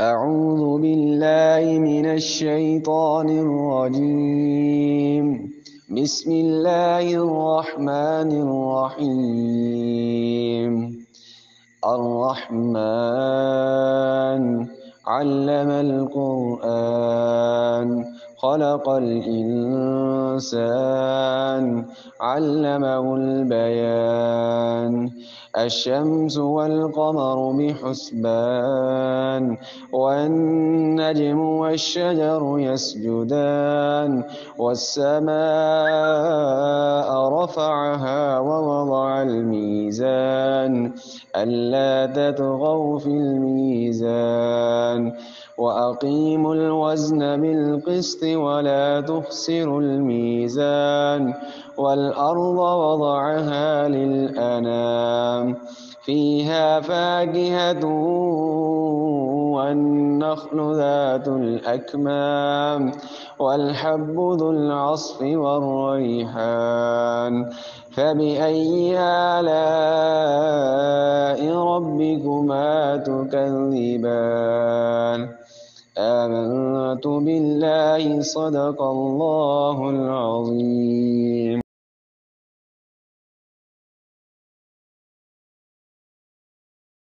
أعوذ بالله من الشيطان الرجيم. بسم الله الرحمن الرحيم. الرحمن علم القرآن خلق الإنسان علمه البيان. الشمس والقمر بحسبان والنجم والشجر يسجدان والسماء رفعها ووضع الميزان ألا تطغوا في الميزان وأقيموا الوزن بالقسط ولا تخسروا الميزان والأرض وضعها للأنام فيها فاكهة والنخل ذات الأكمام والحب ذو العصف والريحان فبأي آلاء ربكما تكذبان آمنت بالله صدق الله العظيم.